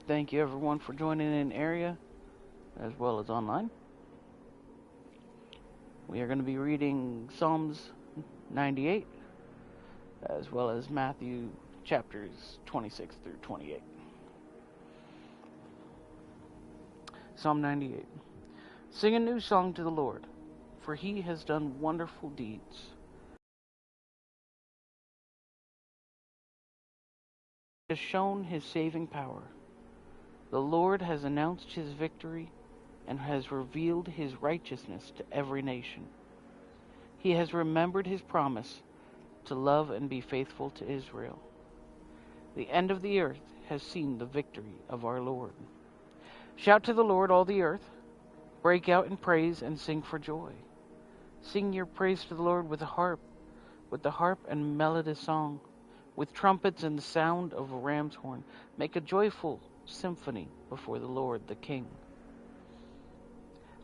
Thank you everyone for joining in area as well as online. We are going to be reading Psalms 98 as well as Matthew chapters 26 through 28. Psalm 98. Sing a new song to the Lord, for he has done wonderful deeds. He has shown his saving power. The Lord has announced his victory and has revealed his righteousness to every nation. He has remembered his promise to love and be faithful to Israel. The end of the earth has seen the victory of our Lord. Shout to the Lord, all the earth. Break out in praise and sing for joy. Sing your praise to the Lord with the harp and melodious song, with trumpets and the sound of a ram's horn. Make a joyful symphony before the Lord the King.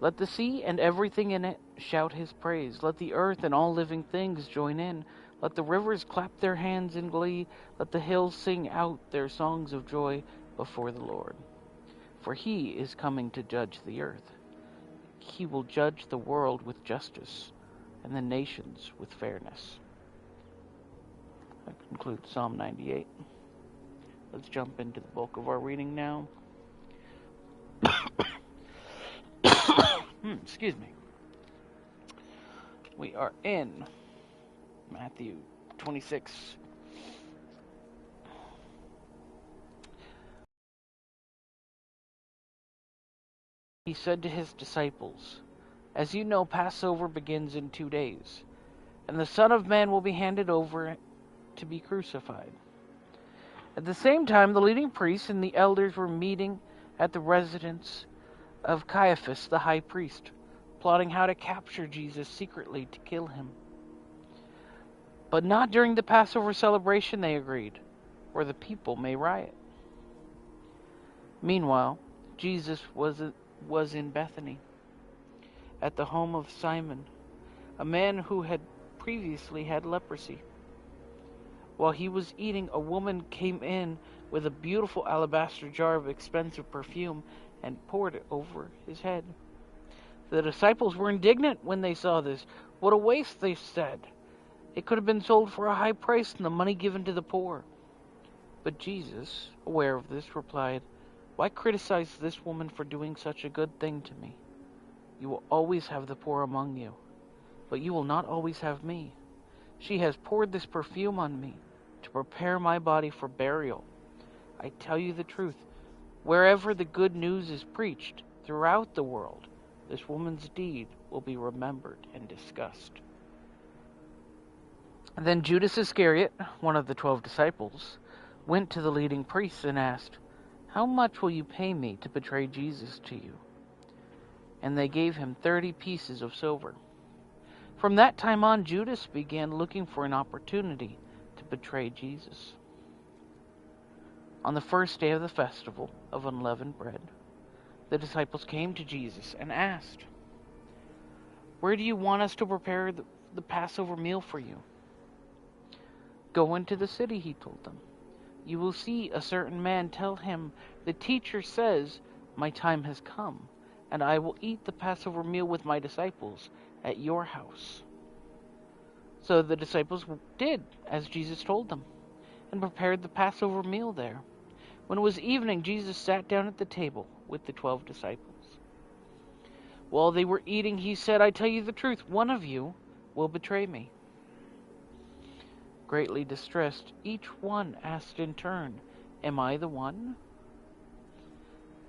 Let the sea and everything in it shout his praise. Let the earth and all living things join in. Let the rivers clap their hands in glee. Let the hills sing out their songs of joy before the Lord. For he is coming to judge the earth. He will judge the world with justice and the nations with fairness. That concludes Psalm 98. Let's jump into the bulk of our reading now. Excuse me. We are in Matthew 26. He said to his disciples, "As you know, Passover begins in 2 days, and the Son of Man will be handed over to be crucified." At the same time, the leading priests and the elders were meeting at the residence of Caiaphas the high priest, plotting how to capture Jesus secretly to kill him. But not during the Passover celebration, they agreed, or the people may riot. Meanwhile, Jesus was in Bethany, at the home of Simon, a man who had previously had leprosy. While he was eating, a woman came in with a beautiful alabaster jar of expensive perfume and poured it over his head. The disciples were indignant when they saw this. "What a waste," they said. "It could have been sold for a high price and the money given to the poor." But Jesus, aware of this, replied, "Why criticize this woman for doing such a good thing to me? You will always have the poor among you, but you will not always have me. She has poured this perfume on me to prepare my body for burial. I tell you the truth, wherever the good news is preached throughout the world, this woman's deed will be remembered and discussed." Then Judas Iscariot, one of the 12 disciples, went to the leading priests and asked, "How much will you pay me to betray Jesus to you?" And they gave him 30 pieces of silver. From that time on, Judas began looking for an opportunity to betray Jesus. On the first day of the festival of unleavened bread, the disciples came to Jesus and asked, "Where do you want us to prepare the Passover meal for you?" "Go into the city," he told them. "You will see a certain man. Tell him, 'The teacher says, my time has come, and I will eat the Passover meal with my disciples at your house.'" So the disciples did as Jesus told them, and prepared the Passover meal there. When it was evening, Jesus sat down at the table with the 12 disciples. While they were eating, he said, "I tell you the truth, one of you will betray me." Greatly distressed, each one asked in turn, "Am I the one?"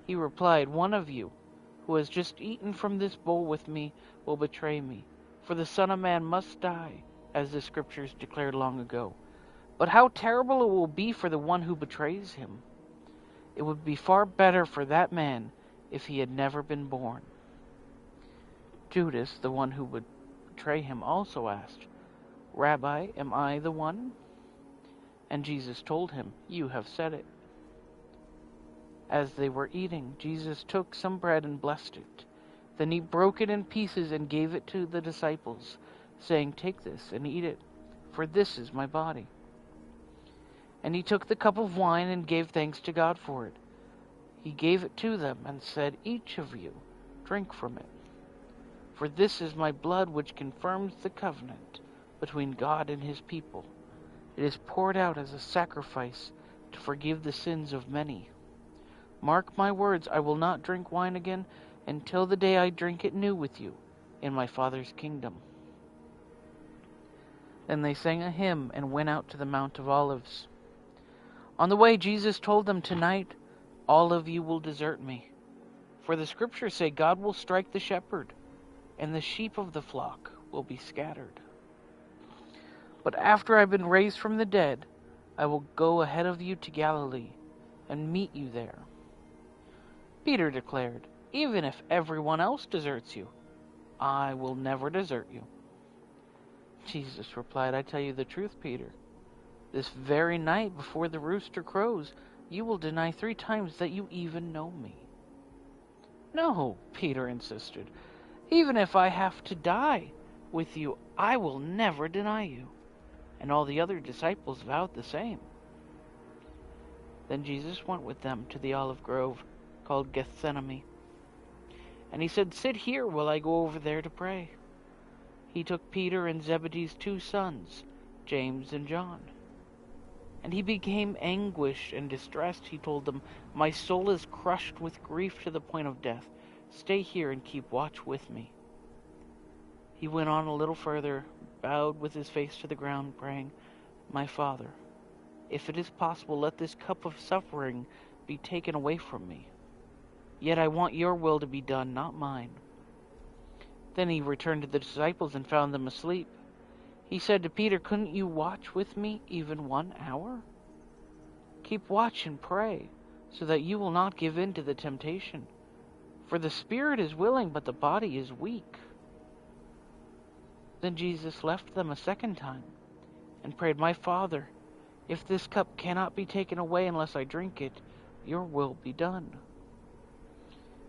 He replied, "One of you, who has just eaten from this bowl with me, will betray me. For the Son of Man must die, as the Scriptures declared long ago. But how terrible it will be for the one who betrays him. It would be far better for that man if he had never been born." Judas, the one who would betray him, also asked, "Rabbi, am I the one?" And Jesus told him, "You have said it." As they were eating, Jesus took some bread and blessed it. Then he broke it in pieces and gave it to the disciples, saying, "Take this and eat it, for this is my body." And he took the cup of wine and gave thanks to God for it. He gave it to them and said, "Each of you drink from it. For this is my blood which confirms the covenant between God and his people. It is poured out as a sacrifice to forgive the sins of many. Mark my words, I will not drink wine again until the day I drink it new with you in my Father's kingdom." Then they sang a hymn and went out to the Mount of Olives. On the way, Jesus told them, "Tonight, all of you will desert me. For the scriptures say God will strike the shepherd, and the sheep of the flock will be scattered. But after I've been raised from the dead, I will go ahead of you to Galilee and meet you there." Peter declared, "Even if everyone else deserts you, I will never desert you." Jesus replied, "I tell you the truth, Peter. This very night before the rooster crows, you will deny 3 times that you even know me." "No," Peter insisted. "Even if I have to die with you, I will never deny you." And all the other disciples vowed the same. Then Jesus went with them to the olive grove called Gethsemane. And he said, "Sit here while I go over there to pray." He took Peter and Zebedee's 2 sons, James and John. And he became anguished and distressed. He told them, "My soul is crushed with grief to the point of death. Stay here and keep watch with me." He went on a little further, bowed with his face to the ground, praying, "My Father, if it is possible, let this cup of suffering be taken away from me. Yet I want your will to be done, not mine." Then he returned to the disciples and found them asleep. He said to Peter, "Couldn't you watch with me even 1 hour? Keep watch and pray, so that you will not give in to the temptation. For the spirit is willing, but the body is weak." Then Jesus left them a second time and prayed, "My Father, if this cup cannot be taken away unless I drink it, your will be done."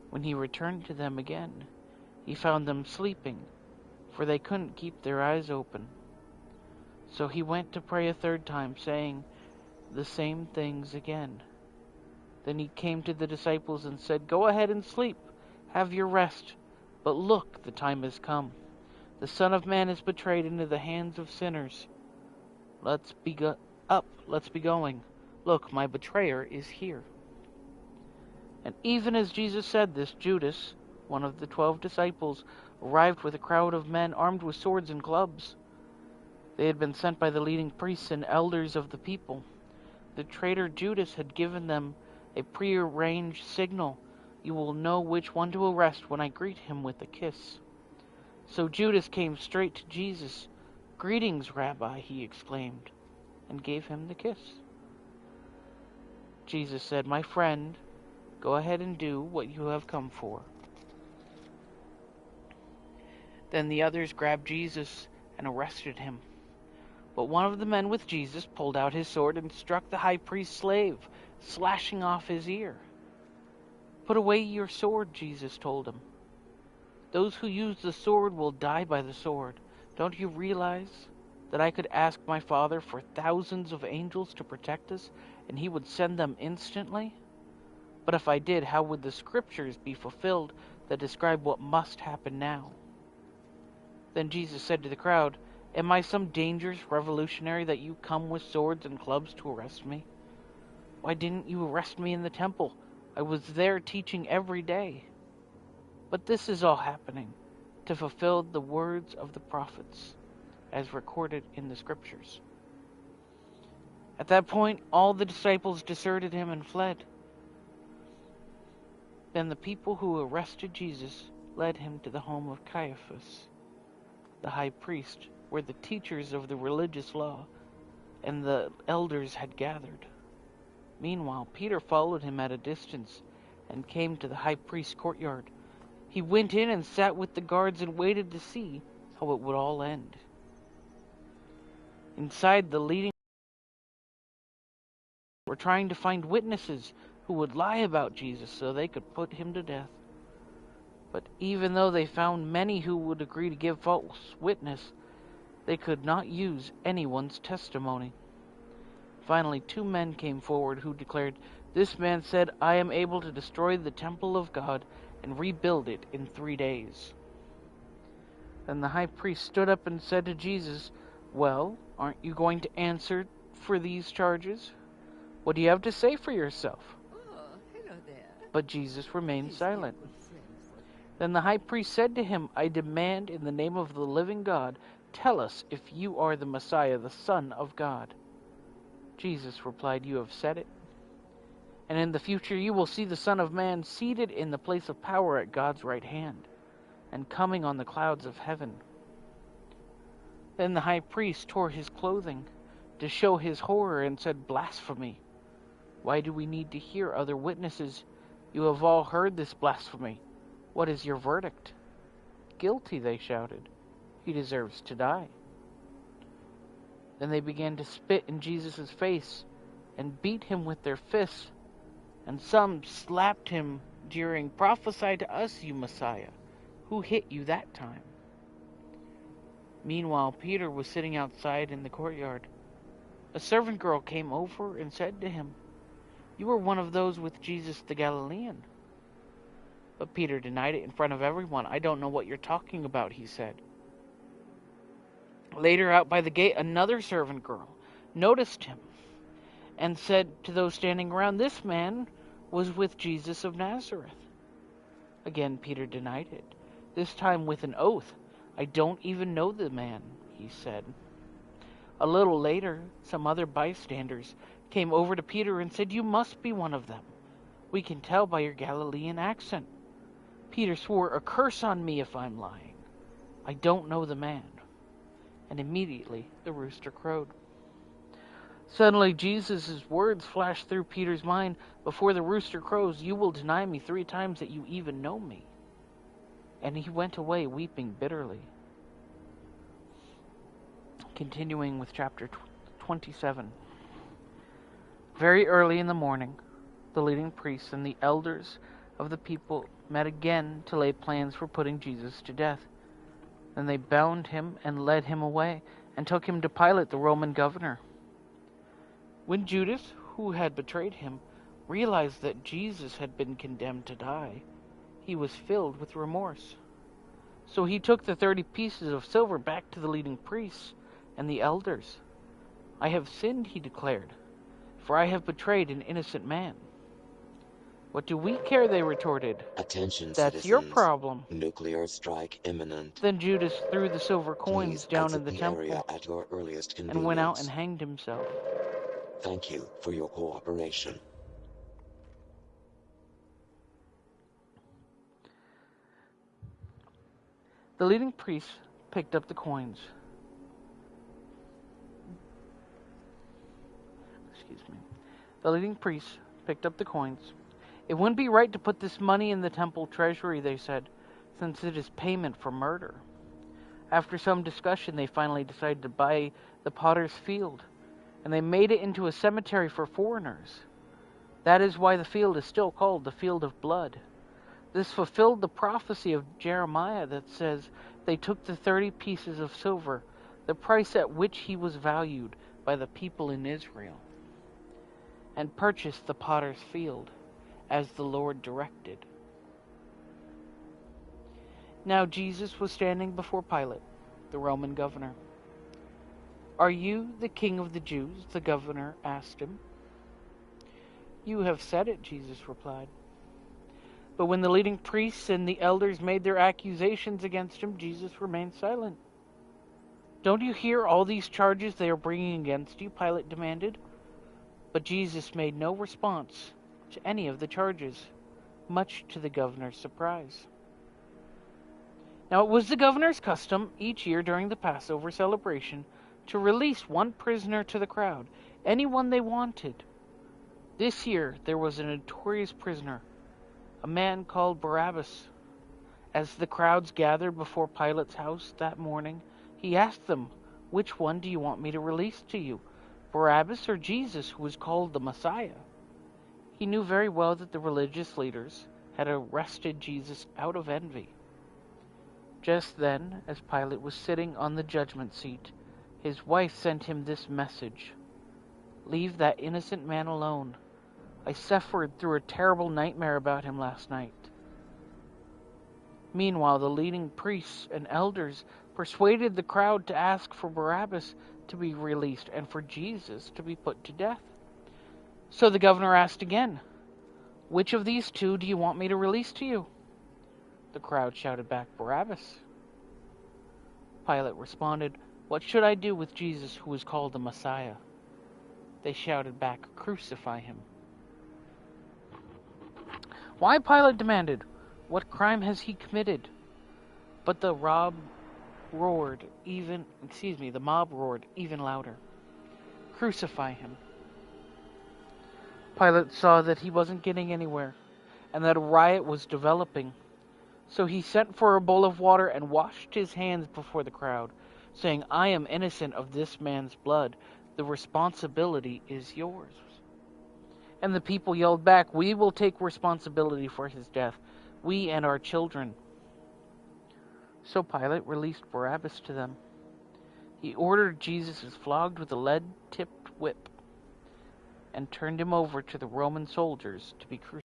When he returned to them again, he found them sleeping, for they couldn't keep their eyes open. So he went to pray a 3rd time, saying the same things again. Then he came to the disciples and said, "Go ahead and sleep, have your rest. But look, the time has come. The Son of Man is betrayed into the hands of sinners. Let's be going. Look, my betrayer is here." And even as Jesus said this, Judas, one of the 12 disciples, arrived with a crowd of men armed with swords and clubs. They had been sent by the leading priests and elders of the people. The traitor Judas had given them a prearranged signal: "You will know which one to arrest when I greet him with a kiss." So Judas came straight to Jesus. "Greetings, Rabbi," he exclaimed, and gave him the kiss. Jesus said, "My friend, go ahead and do what you have come for." Then the others grabbed Jesus and arrested him. But one of the men with Jesus pulled out his sword and struck the high priest's slave, slashing off his ear. "Put away your sword," Jesus told him. "Those who use the sword will die by the sword. Don't you realize that I could ask my Father for thousands of angels to protect us, and he would send them instantly? But if I did, how would the scriptures be fulfilled that describe what must happen now?" Then Jesus said to the crowd, "Am I some dangerous revolutionary that you come with swords and clubs to arrest me? Why didn't you arrest me in the temple? I was there teaching every day. But this is all happening to fulfill the words of the prophets, as recorded in the scriptures." At that point, all the disciples deserted him and fled. Then the people who arrested Jesus led him to the home of Caiaphas, the high priest, where the teachers of the religious law and the elders had gathered. Meanwhile, Peter followed him at a distance and came to the high priest's courtyard. He went in and sat with the guards and waited to see how it would all end. Inside, the leading were trying to find witnesses who would lie about Jesus so they could put him to death. But even though they found many who would agree to give false witness, they could not use anyone's testimony. Finally, 2 men came forward who declared, This man said, I am able to destroy the temple of God and rebuild it in 3 days. Then the high priest stood up and said to Jesus, Well, aren't you going to answer for these charges? What do you have to say for yourself? Oh, hello there. But Jesus remained Please silent. be a good friend for me. Then the high priest said to him, I demand in the name of the living God, tell us if you are the Messiah, the Son of God. Jesus replied, You have said it. And in the future you will see the Son of Man seated in the place of power at God's right hand, and coming on the clouds of heaven. Then the high priest tore his clothing to show his horror and said, Blasphemy! Why do we need to hear other witnesses? You have all heard this blasphemy. What is your verdict? Guilty, they shouted. He deserves to die. Then they began to spit in Jesus' face and beat him with their fists, and some slapped him, jeering, Prophesy to us, you Messiah. Who hit you that time? Meanwhile, Peter was sitting outside in the courtyard. A servant girl came over and said to him, You are one of those with Jesus the Galilean. But Peter denied it in front of everyone. I don't know what you're talking about, he said. Later, out by the gate, another servant girl noticed him and said to those standing around, This man was with Jesus of Nazareth. Again, Peter denied it, this time with an oath. I don't even know the man, he said. A little later, some other bystanders came over to Peter and said, You must be one of them. We can tell by your Galilean accent. Peter swore, A curse on me if I'm lying. I don't know the man. And immediately the rooster crowed. Suddenly Jesus' words flashed through Peter's mind. Before the rooster crows, you will deny me 3 times that you even know me. And he went away weeping bitterly. Continuing with chapter 27. Very early in the morning, the leading priests and the elders of the people met again to lay plans for putting Jesus to death. Then they bound him and led him away, and took him to Pilate, the Roman governor. When Judas, who had betrayed him, realized that Jesus had been condemned to die, he was filled with remorse. So he took the 30 pieces of silver back to the leading priests and the elders. I have sinned, he declared, for I have betrayed an innocent man. What do we care, they retorted. Attention, That's citizens. your problem. Nuclear strike imminent. Then Judas threw the silver coins Please down exit in the area temple at your earliest convenience. and went out and hanged himself. Thank you for your cooperation. The leading priests picked up the coins. The leading priests picked up the coins. It wouldn't be right to put this money in the temple treasury, they said, since it is payment for murder. After some discussion, they finally decided to buy the potter's field, and they made it into a cemetery for foreigners. That is why the field is still called the Field of Blood. This fulfilled the prophecy of Jeremiah that says, They took the 30 pieces of silver, the price at which he was valued by the people in Israel, and purchased the potter's field, as the Lord directed. Now Jesus was standing before Pilate, the Roman governor. Are you the king of the Jews? The governor asked him. You have said it, Jesus replied. But when the leading priests and the elders made their accusations against him, Jesus remained silent. Don't you hear all these charges they are bringing against you? Pilate demanded. But Jesus made no response to any of the charges, much to the governor's surprise. Now it was the governor's custom each year during the Passover celebration to release one prisoner to the crowd, anyone they wanted. This year there was a notorious prisoner, a man called Barabbas. As the crowds gathered before Pilate's house that morning, he asked them, Which one do you want me to release to you, Barabbas or Jesus, who was called the Messiah? He knew very well that the religious leaders had arrested Jesus out of envy. Just then, as Pilate was sitting on the judgment seat, his wife sent him this message, Leave that innocent man alone. I suffered through a terrible nightmare about him last night." Meanwhile, the leading priests and elders persuaded the crowd to ask for Barabbas to be released and for Jesus to be put to death. So the governor asked again, "Which of these two do you want me to release to you?" The crowd shouted back, "Barabbas." Pilate responded, "What should I do with Jesus who is called the Messiah?" They shouted back, "Crucify him." "Why?" Pilate demanded. "What crime has he committed?" But the mob roared even louder, "Crucify him." Pilate saw that he wasn't getting anywhere, and that a riot was developing. So he sent for a bowl of water and washed his hands before the crowd, saying, "I am innocent of this man's blood. The responsibility is yours." And the people yelled back, "We will take responsibility for his death, we and our children." So Pilate released Barabbas to them. He ordered Jesus flogged with a lead-tipped whip and turned him over to the Roman soldiers to be crucified.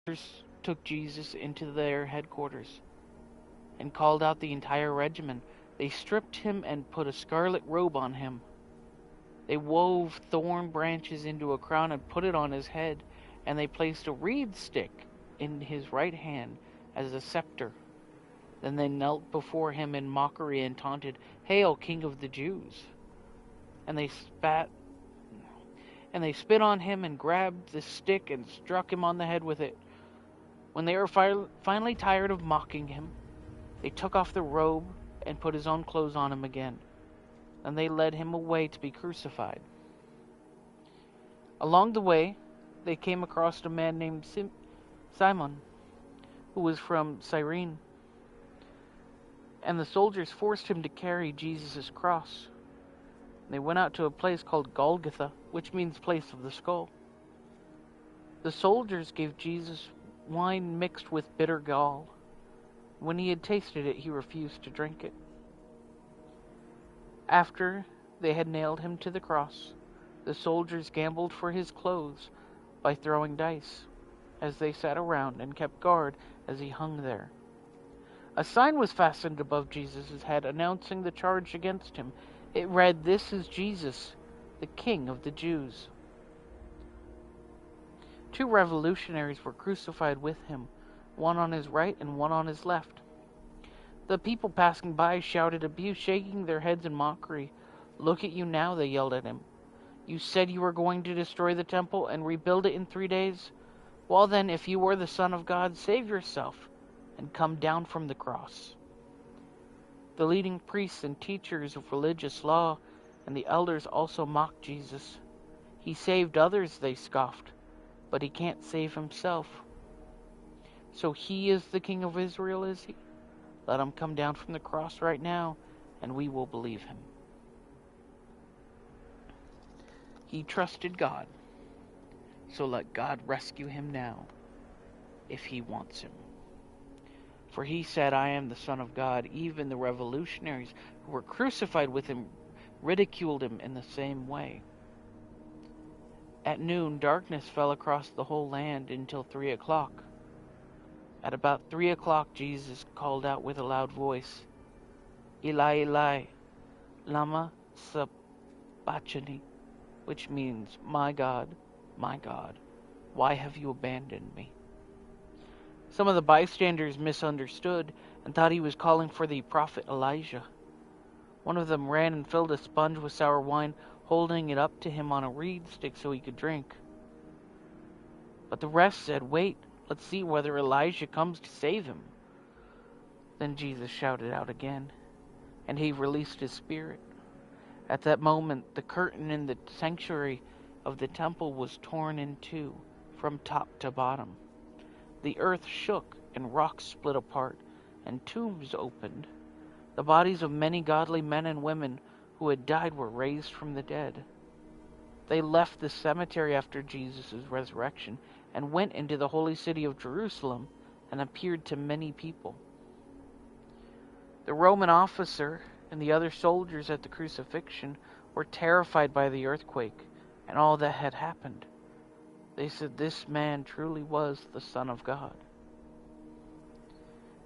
The soldiers took Jesus into their headquarters and called out the entire regiment. They stripped him and put a scarlet robe on him. They wove thorn branches into a crown and put it on his head, and they placed a reed stick in his right hand as a scepter. Then they knelt before him in mockery and taunted, "Hail, King of the Jews!" And they spit on him and grabbed the stick and struck him on the head with it. When they were finally tired of mocking him, they took off the robe and put his own clothes on him again. And they led him away to be crucified. Along the way, they came across a man named Simon, who was from Cyrene. And the soldiers forced him to carry Jesus' cross. They went out to a place called Golgotha, which means place of the skull. The soldiers gave Jesus wine mixed with bitter gall. When he had tasted it, he refused to drink it. After they had nailed him to the cross, the soldiers gambled for his clothes by throwing dice, as they sat around and kept guard as he hung there. A sign was fastened above Jesus' head announcing the charge against him. It read, "This is Jesus, the King of the Jews." 2 revolutionaries were crucified with him, one on his right and one on his left. The people passing by shouted abuse, shaking their heads in mockery. "Look at you now," they yelled at him. "You said you were going to destroy the temple and rebuild it in 3 days? Well then, if you are the Son of God, save yourself and come down from the cross." The leading priests and teachers of religious law and the elders also mocked Jesus. "He saved others," they scoffed, "but he can't save himself. So he is the King of Israel, is he? Let him come down from the cross right now, and we will believe him." He trusted God, so let God rescue him now, if he wants him. For he said, "I am the Son of God." Even the revolutionaries who were crucified with him ridiculed him in the same way. At noon, darkness fell across the whole land until 3 o'clock. At about 3 o'clock, Jesus called out with a loud voice, "Eli, Eli, lama sabachthani," which means, my God, why have you abandoned me?" Some of the bystanders misunderstood and thought he was calling for the prophet Elijah. One of them ran and filled a sponge with sour wine, holding it up to him on a reed stick so he could drink. But the rest said, "Wait, let's see whether Elijah comes to save him." Then Jesus shouted out again, and he released his spirit. At that moment, the curtain in the sanctuary of the temple was torn in two, from top to bottom. The earth shook, and rocks split apart, and tombs opened. The bodies of many godly men and women who had died were raised from the dead. They left the cemetery after Jesus' resurrection and went into the holy city of Jerusalem and appeared to many people. The Roman officer and the other soldiers at the crucifixion were terrified by the earthquake and all that had happened. They said this man truly was the Son of God.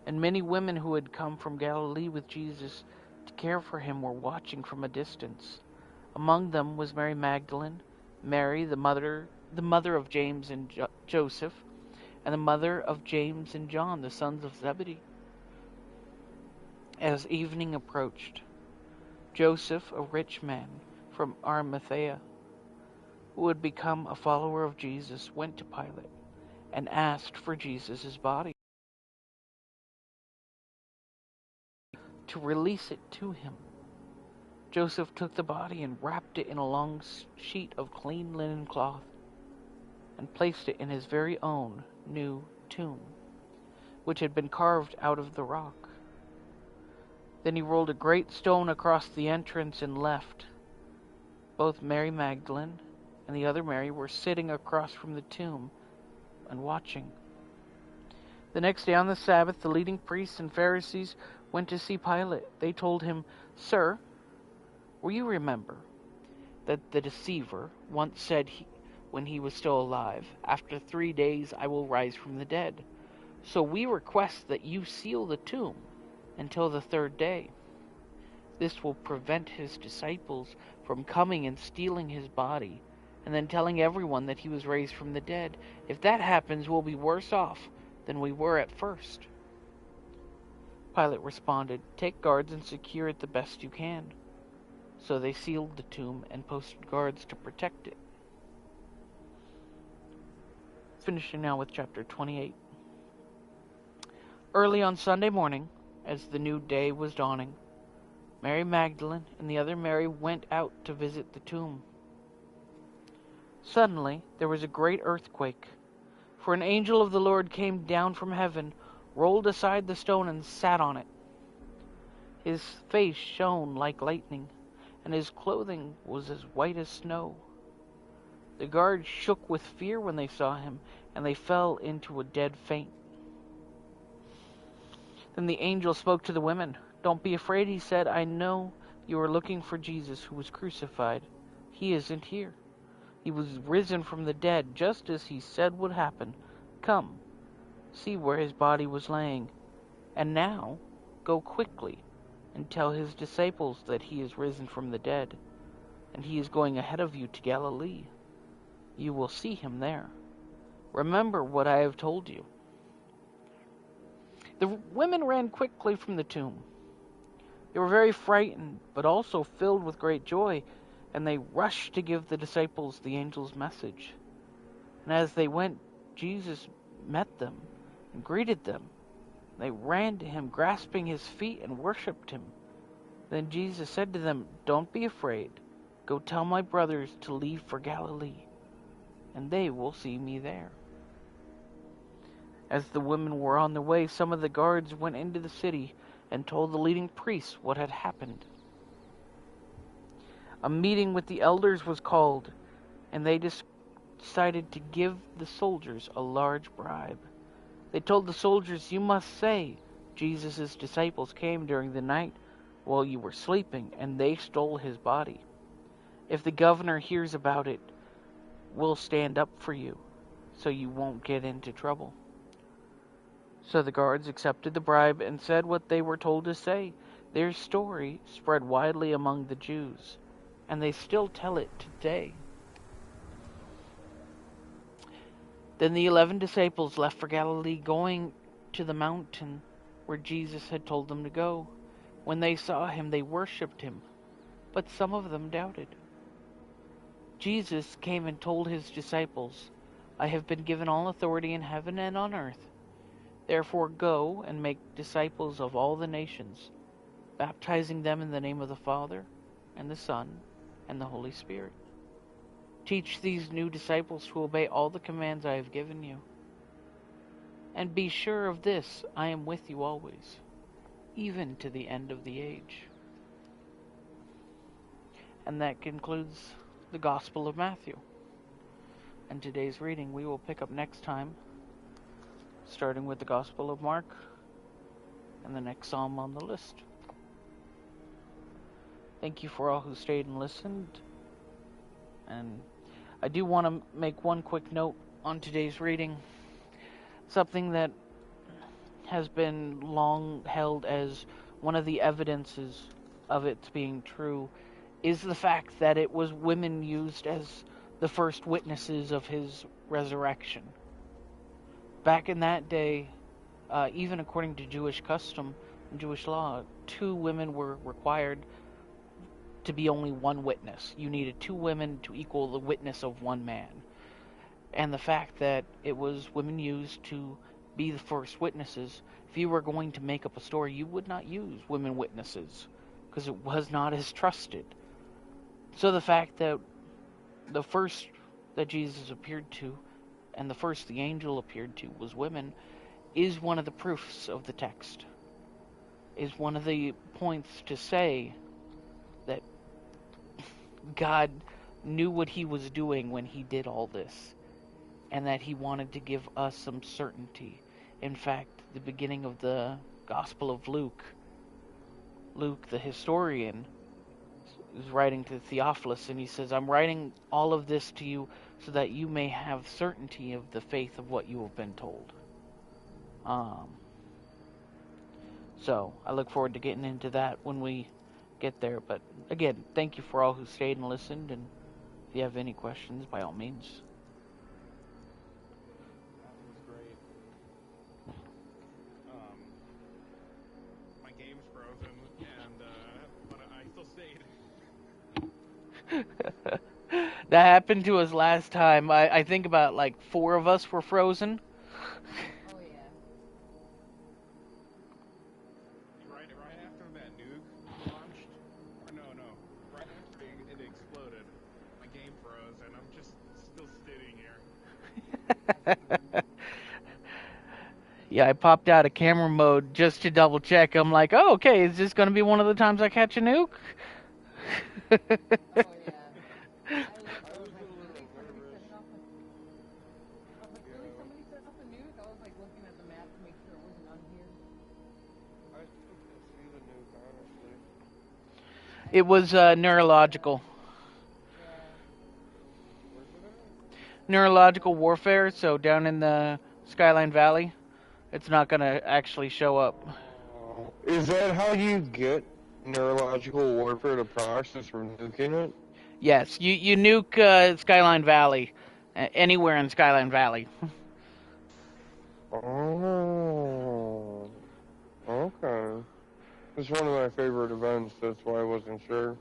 And many women who had come from Galilee with Jesus to care for him were watching from a distance. Among them was Mary Magdalene, Mary, the mother of James and Joseph, and the mother of James and John, the sons of Zebedee. As evening approached, Joseph, a rich man from Arimathea, who had become a follower of Jesus, went to Pilate and asked for Jesus' body, to release it to him. Joseph took the body and wrapped it in a long sheet of clean linen cloth and placed it in his very own new tomb, which had been carved out of the rock. Then he rolled a great stone across the entrance and left. Both Mary Magdalene and the other Mary were sitting across from the tomb and watching. The next day on the Sabbath, the leading priests and Pharisees went to see Pilate. They told him, "Sir, will you remember that the deceiver once said when he was still alive, 'After 3 days I will rise from the dead'? So we request that you seal the tomb until the 3rd day. This will prevent his disciples from coming and stealing his body, and then telling everyone that he was raised from the dead. If that happens, we'll be worse off than we were at first." Pilate responded, "Take guards and secure it the best you can." So they sealed the tomb and posted guards to protect it. Finishing now with chapter 28. Early on Sunday morning, as the new day was dawning, Mary Magdalene and the other Mary went out to visit the tomb. Suddenly there was a great earthquake, for an angel of the Lord came down from heaven, rolled aside the stone, and sat on it. His face shone like lightning, and his clothing was as white as snow. The guards shook with fear when they saw him, and they fell into a dead faint. Then the angel spoke to the women. "Don't be afraid," he said. "I know you are looking for Jesus who was crucified. He isn't here. He was risen from the dead, just as he said would happen. Come, see where his body was laying. And now, go quickly and tell his disciples that he is risen from the dead, and he is going ahead of you to Galilee. You will see him there. Remember what I have told you." The women ran quickly from the tomb. They were very frightened, but also filled with great joy, and they rushed to give the disciples the angel's message. And as they went, Jesus met them and greeted them. They ran to him, grasping his feet, and worshipped him. Then Jesus said to them, "Don't be afraid. Go tell my brothers to leave for Galilee, and they will see me there." As the women were on their way, some of the guards went into the city and told the leading priests what had happened. A meeting with the elders was called, and they decided to give the soldiers a large bribe. They told the soldiers, "You must say, 'Jesus' disciples came during the night while you were sleeping, and they stole his body. If the governor hears about it, we'll stand up for you, so you won't get into trouble." So the guards accepted the bribe and said what they were told to say. Their story spread widely among the Jews, and they still tell it today. Then the 11 disciples left for Galilee, going to the mountain where Jesus had told them to go. When they saw him, they worshipped him, but some of them doubted. Jesus came and told his disciples, "I have been given all authority in heaven and on earth. Therefore go and make disciples of all the nations, baptizing them in the name of the Father, and the Son, and the Holy Spirit. Teach these new disciples to obey all the commands I have given you. And be sure of this, I am with you always, even to the end of the age." And that concludes the Gospel of Matthew. And today's reading we will pick up next time, starting with the Gospel of Mark and the next psalm on the list. Thank you for all who stayed and listened, and I do want to make one quick note on today's reading. Something that has been long held as one of the evidences of its being true is the fact that it was women used as the first witnesses of his resurrection. Back in that day, even according to Jewish custom and Jewish law, 2 women were required to be only one witness. You needed 2 women to equal the witness of 1 man. And the fact that it was women used to be the first witnesses, if you were going to make up a story, you would not use women witnesses, because it was not as trusted. So the fact that the first that Jesus appeared to, and the first the angel appeared to, was women, is one of the proofs of the text. Is one of the points to say that God knew what he was doing when he did all this, and that he wanted to give us some certainty. In fact, the beginning of the Gospel of Luke, the historian, is writing to Theophilus, and he says, I'm writing all of this to you so that you may have certainty of the faith of what you have been told. So, I look forward to getting into that when we get there. But, again, thank you for all who stayed and listened, and if you have any questions, by all means. That happened to us last time. I think about like 4 of us were frozen. Oh yeah. Right after that nuke launched, or no, right after it exploded, my game froze, and I'm just still sitting here. Yeah, I popped out of camera mode just to double check. I'm like, oh, okay, is this going to be one of the times I catch a nuke? Oh yeah. I was like, really? Somebody set off a nuke? I was like looking at the map to make sure it wasn't on here. I still can't see the nuke, honestly. It was neurological. Where's it at? Neurological warfare, so down in the Skyline Valley, it's not going to actually show up. Is that how you get neurological warfare to process from nuking it? Yes, you nuke Skyline Valley, anywhere in Skyline Valley. Oh, okay. It's one of my favorite events, that's why I wasn't sure.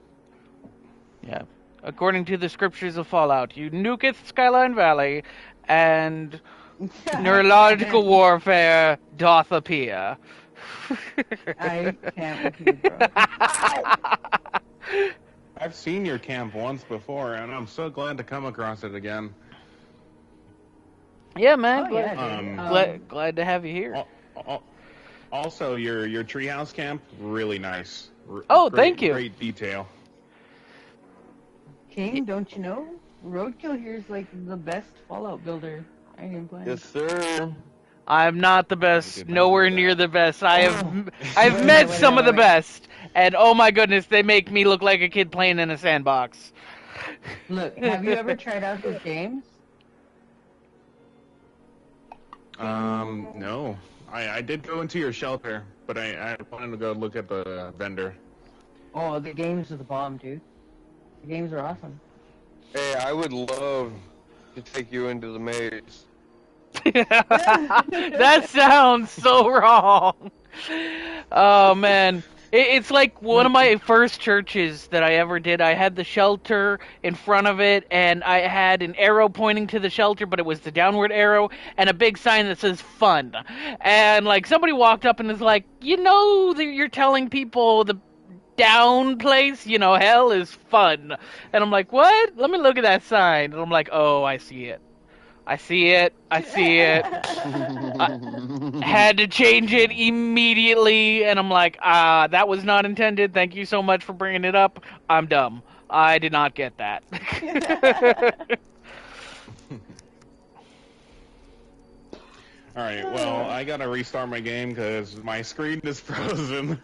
Yeah. According to the scriptures of Fallout, you nuketh Skyline Valley, and neurological warfare doth appear. I can't with you, bro. I've seen your camp once before, and I'm so glad to come across it again. Yeah, man. Oh, yeah, dude. Glad to have you here. Also, your treehouse camp, really nice. Thank you. Great detail. King, don't you know? Roadkill here is like the best Fallout builder I can play. Yes, sir. I'm not the best. Nowhere near the best. I've Wait, met wait, some wait, of the wait. best, and oh my goodness, they make me look like a kid playing in a sandbox. Look, have you ever tried out his games? No. I did go into your shelter, but I wanted to go look at the vendor. Oh, the games are the bomb, dude. The games are awesome. Hey, I would love to take you into the maze. That sounds so wrong. Oh man, it's like one of my first churches that I ever did. I had the shelter in front of it, and I had an arrow pointing to the shelter, but it was the downward arrow, and a big sign that says fun. And like somebody walked up and was like, you know that you're telling people the down place, you know, hell is fun. And I'm like, what? Let me look at that sign. And I'm like, oh, I see it. I see it. I had to change it immediately, and I'm like, that was not intended. Thank you so much for bringing it up. I'm dumb. I did not get that. Alright, well, I gotta restart my game because my screen is frozen.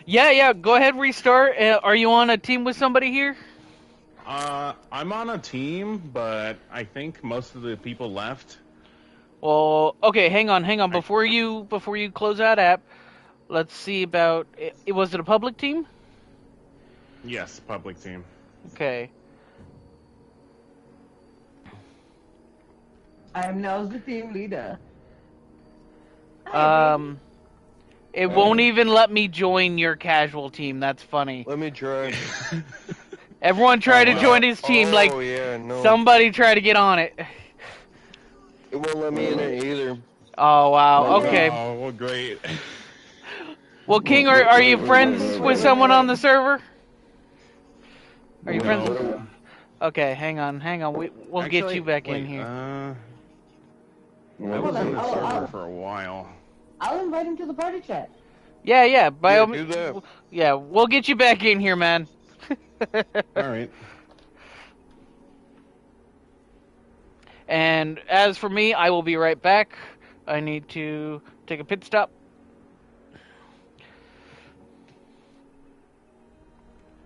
Yeah, go ahead, restart. Are you on a team with somebody here? I'm on a team, but I think most of the people left. Well, okay, hang on. Before you close out app, let's see about. Was it a public team? Yes, public team. Okay. I am now the team leader. It won't even let me join your casual team. That's funny. Let me try. Everyone try to join his team. Oh, Like yeah, no. somebody try to get on it. It won't let me in it either. Oh wow. Okay. Oh, well, great. Well, King, are you friends with someone on the server? Are you friends with? No. Okay, hang on. We'll get Actually, you back in wait, here. I Hold was on, in the I'll- server I'll- for a while. I'll invite him to the party chat. Yeah. By Yeah, all do that. yeah, we'll get you back in here, man. All right. And as for me, I will be right back. I need to take a pit stop.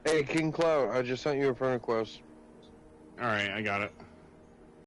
Hey, King Cloud, I just sent you a friend request. All right, I got it.